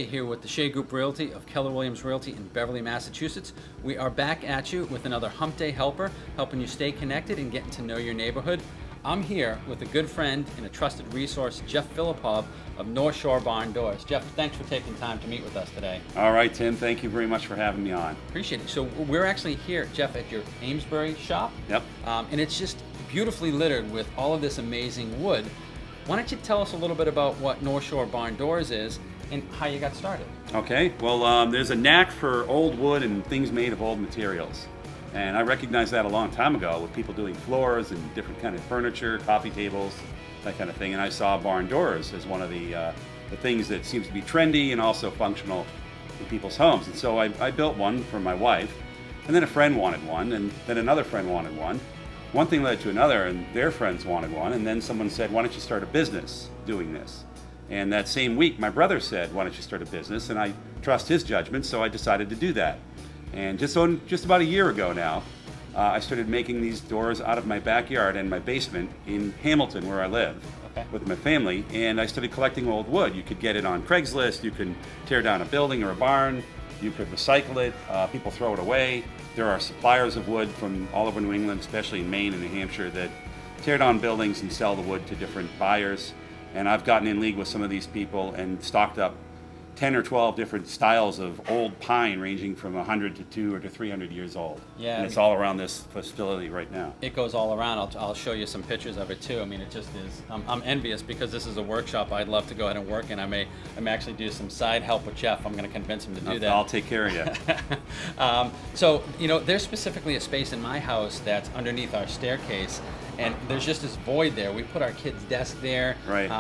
here with the Shea Group Realty of Keller Williams Realty in Beverly, Massachusetts. We are back at you with another Hump Day helper, helping you stay connected and getting to know your neighborhood. I'm here with a good friend and a trusted resource, Jeff Filipov of North Shore Barn Doors. Jeff, thanks for taking time to meet with us today. All right, Tim, thank you very much for having me on. Appreciate it. So we're actually here, Jeff, at your Amesbury shop. Yep. And it's just beautifully littered with all of this amazing wood. Why don't you tell us a little bit about what North Shore Barn Doors is and how you got started? Okay, well, there's a knack for old wood and things made of old materials. And I recognized that a long time ago with people doing floors and different kind of furniture, coffee tables, that kind of thing. And I saw barn doors as one of the things that seems to be trendy and also functional in people's homes. And so I built one for my wife, and then a friend wanted one, and then another friend wanted one. One thing led to another, and their friends wanted one, and then someone said, why don't you start a business doing this? And that same week, my brother said, why don't you start a business? And I trust his judgment, so I decided to do that. And just about a year ago now, I started making these doors out of my backyard and my basement in Hamilton, where I live, with my family. And I started collecting old wood. You could get it on Craigslist. You can tear down a building or a barn. You could recycle it. People throw it away. There are suppliers of wood from all over New England, especially in Maine and New Hampshire, that tear down buildings and sell the wood to different buyers. And I've gotten in league with some of these people and stocked up 10 or 12 different styles of old pine, ranging from 100 to 200 to 300 years old. Yeah. And it's all around this facility right now. It goes all around. I'll show you some pictures of it too. I mean, it just is. I'm envious because this is a workshop I'd love to go ahead and work in. I may actually do some side help with Jeff. I'm going to convince him to do that. I'll take care of you. So, there's specifically a space in my house that's underneath our staircase, and there's just this void there. We put our kid's desk there, right.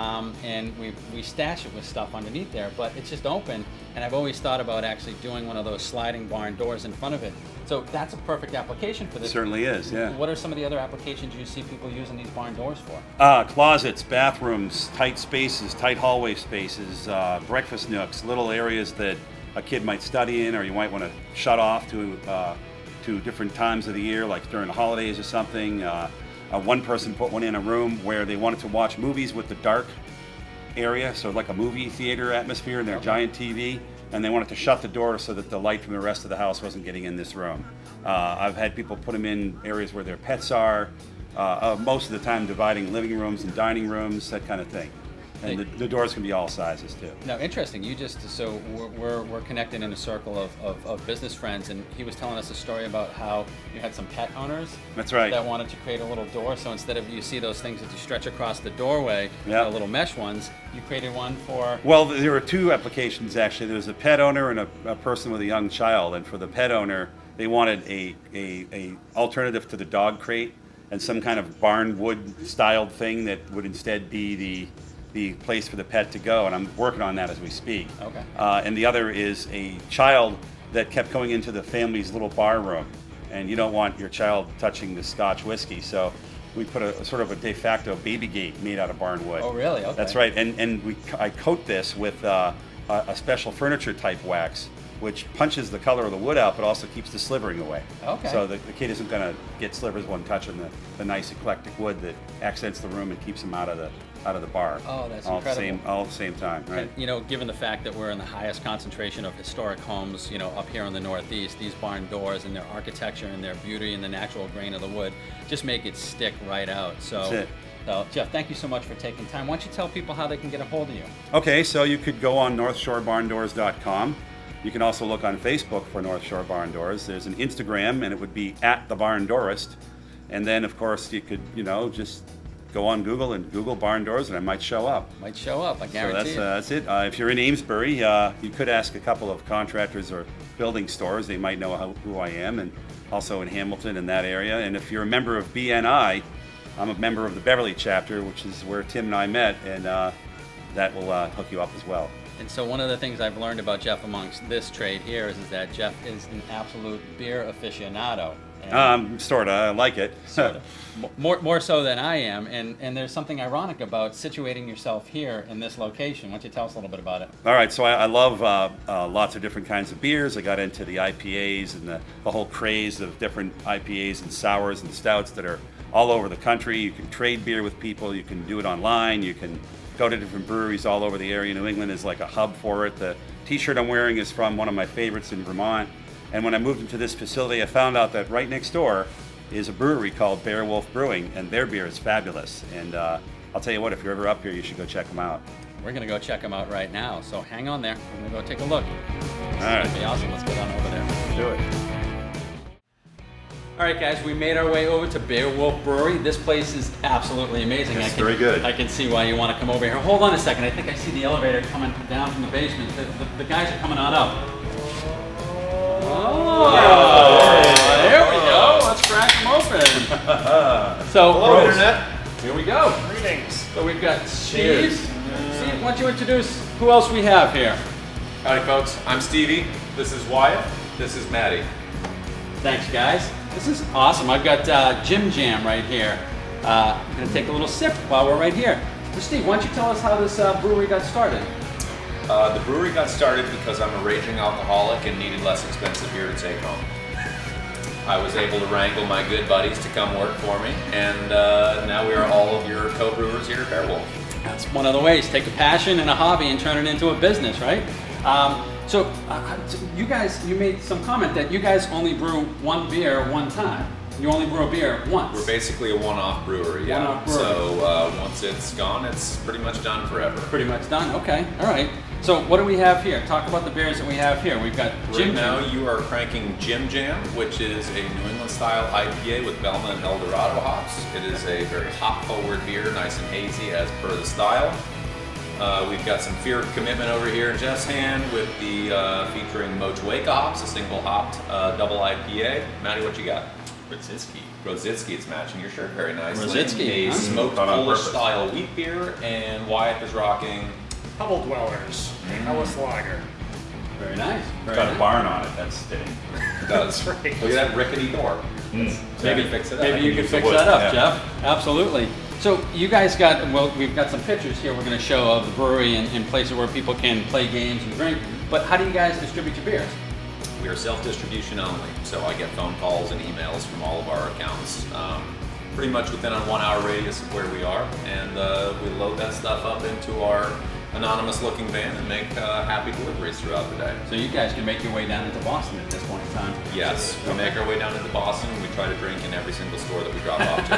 And we stash it with stuff underneath there, but it's just open, and I've always thought about actually doing one of those sliding barn doors in front of it. So that's a perfect application for this. It certainly is, yeah. What are some of the other applications you see people using these barn doors for? Closets, bathrooms, tight spaces, tight hallway spaces, breakfast nooks, little areas that a kid might study in, or you might want to shut off to different times of the year, like during the holidays or something. One person put one in a room where they wanted to watch movies with the dark area, so like a movie theater atmosphere in their giant TV, and they wanted to shut the door so that the light from the rest of the house wasn't getting in this room. I've had people put them in areas where their pets are, most of the time dividing living rooms and dining rooms, that kind of thing. And the doors can be all sizes too. Now, interesting. So we're connected in a circle of business friends, and he was telling us a story about how you had some pet owners. That's right. That wanted to create a little door. So instead of, you see those things that you stretch across the doorway, the little mesh ones, you created one for. Well, there were two applications actually. There was a pet owner and a person with a young child. And for the pet owner, they wanted a alternative to the dog crate and some kind of barn wood styled thing that would instead be the place for the pet to go, and I'm working on that as we speak. Okay. And the other is a child that kept going into the family's little bar room, and you don't want your child touching the Scotch whiskey, so we put a sort of a de facto baby gate made out of barn wood. Oh, really? Okay. That's right, and I coat this with a special furniture type wax, which punches the color of the wood out, but also keeps the slivering away. Okay. So the kid isn't going to get slivers when touching the nice eclectic wood that accents the room and keeps them out of the bar. Oh, that's incredible. incredible. All at the same time, right? And, given the fact that we're in the highest concentration of historic homes, up here in the Northeast, these barn doors and their architecture and their beauty and the natural grain of the wood just make it stick right out. So, that's it. So, Jeff, thank you so much for taking time. Why don't you tell people how they can get a hold of you? Okay, so you could go on northshorebarndoors.com. You can also look on Facebook for North Shore Barn Doors. There's an Instagram, and it would be @thebarndoorist. And then, of course, you could, just go on Google and Google barn doors, and I might show up. I guarantee. So that's it. If you're in Amesbury, you could ask a couple of contractors or building stores. They might know who I am, and also in Hamilton and that area. And if you're a member of BNI, I'm a member of the Beverly chapter, which is where Tim and I met, and that will hook you up as well. And so one of the things I've learned about Jeff amongst this trade here is that Jeff is an absolute beer aficionado. Sorta. I like it. Sorta. More so than I am. And there's something ironic about situating yourself here in this location. Why don't you tell us a little bit about it? All right. So I love lots of different kinds of beers. I got into the IPAs and the whole craze of different IPAs and sours and stouts that are all over the country. You can trade beer with people. You can do it online. You can go to different breweries all over the area. New England is like a hub for it. The t-shirt I'm wearing is from one of my favorites in Vermont. And when I moved into this facility, I found out that right next door is a brewery called Barewolf Brewing, and their beer is fabulous. And I'll tell you what, if you're ever up here, you should go check them out. We're gonna go check them out right now. So hang on there. We're gonna go take a look. This All right. is gonna be awesome. Let's get on over there. Do it. All right, guys, we made our way over to Barewolf Brewery. This place is absolutely amazing. It's very good. I can see why you want to come over here. Hold on a second. I think I see the elevator coming down from the basement. The guys are coming on up. Oh, there we go. Let's crack them open. So, Hello, Internet. Here we go. Greetings. So we've got Steve. Steve, why don't you introduce who else we have here? Howdy, folks. I'm Stevie. This is Wyatt. This is Maddie. Thanks, guys. This is awesome. I've got Jim Jam right here. I'm going to take a little sip while we're right here. So Steve, why don't you tell us how this brewery got started? The brewery got started because I'm a raging alcoholic and needed less expensive beer to take home. I was able to wrangle my good buddies to come work for me, and now we are all of your co-brewers here at Barewolf. That's one of the ways. Take a passion and a hobby and turn it into a business, right? So you guys, you made some comment that you guys only brew one beer one time. You only brew a beer once. We're basically a one-off brewery, yeah. One-off brewery. So once it's gone, it's pretty much done forever. Pretty much done. Okay. All right. So what do we have here? Talk about the beers that we have here. We've got Jim Right now, Jam. you are cranking Jim Jam, which is a New England-style IPA with Belma and El Dorado hops. It is a very hop-forward beer, nice and hazy as per the style. We've got some Fear of Commitment over here in Jeff's hand with the featuring Mochueka hops, a single hopped double IPA. Maddie, what you got? Rositsky, it's matching your shirt very nicely. Rositsky, A huh? smoked Done on Polish purpose. style wheat beer, and Wyatt is rocking. Hubble Dwellers, Ellis Lager. Very nice. Very Got a nice. barn on it. That's fitting. It does. That's right. Look at that rickety door. Maybe fix it up. Maybe you could use the fix wood, that up, yeah. Jeff. Absolutely. So you guys got, well, we've got some pictures here we're going to show of the brewery and places where people can play games and drink. But how do you guys distribute your beers? We are self-distribution only, so I get phone calls and emails from all of our accounts, pretty much within a 1 hour radius of where we are, and we load that stuff up into our anonymous-looking van and make happy deliveries throughout the day. So you guys can make your way down into Boston at this point in time. Yes, we make our way down into Boston, and we try to drink in every single store that we drop off to.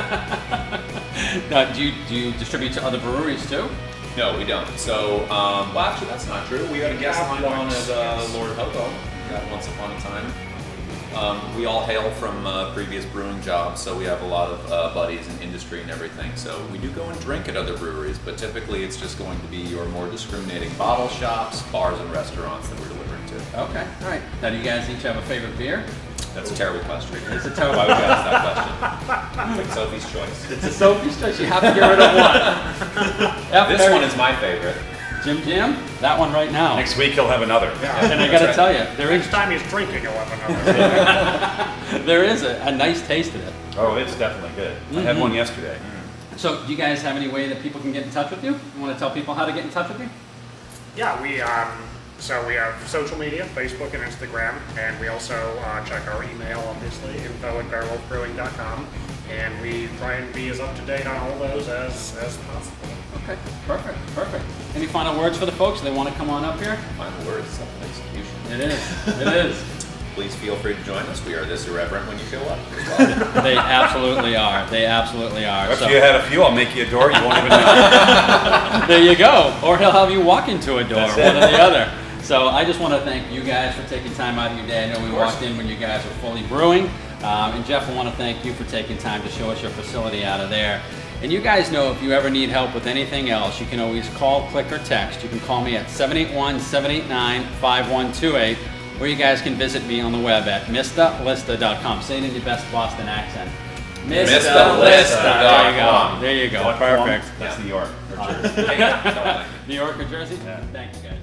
Now, do you distribute to other breweries too? No, we don't. So, well, actually, that's not true. We had a guest line on at Lord Hobo. Got once upon a time. We all hail from previous brewing jobs, so we have a lot of buddies in industry and everything. So we do go and drink at other breweries, but typically it's just going to be your more discriminating bottle shops, bars, and restaurants that we're delivering to. Okay, all right. Now, do you guys each have a favorite beer? That's a terrible question. It's a terrible Why would you ask that question? Like Sophie's choice. It's a Sophie's choice. You have to get rid of one. This one is my favorite. Jim Jam, that one right now. Next week he'll have another. And I got to That's tell you, there is Next time he's drinking, he'll have another. there is a nice taste of it. Oh, it's definitely good. I had one yesterday. So, do you guys have any way that people can get in touch with you? You want to tell people how to get in touch with you? Yeah, we have social media, Facebook and Instagram, and we also check our email, obviously, info@barewolfbrewing.com, and we try and be as up to date on all those as possible. Okay, perfect. Any final words for the folks? They want to come on up here? Final word is self-execution. It is. Please feel free to join us. We are this irreverent when you show up as well. They absolutely are. If So, you had a few, I'll make you a door. You won't even know. there you go. Or he'll have you walk into a door, That's it. one or the other. So I just want to thank you guys for taking time out of your day. I know we course. walked in when you guys were fully brewing. And Jeff, I want to thank you for taking time to show us your facility out of there. And you guys know if you ever need help with anything else, you can always call, click, or text. You can call me at 781-789-5128, or you guys can visit me on the web at MrLista.com. Say it in your best Boston accent. MrLista.com. There you go. What Perfect. form? That's New York. Hey, New York or Jersey? Yeah. Thank you guys.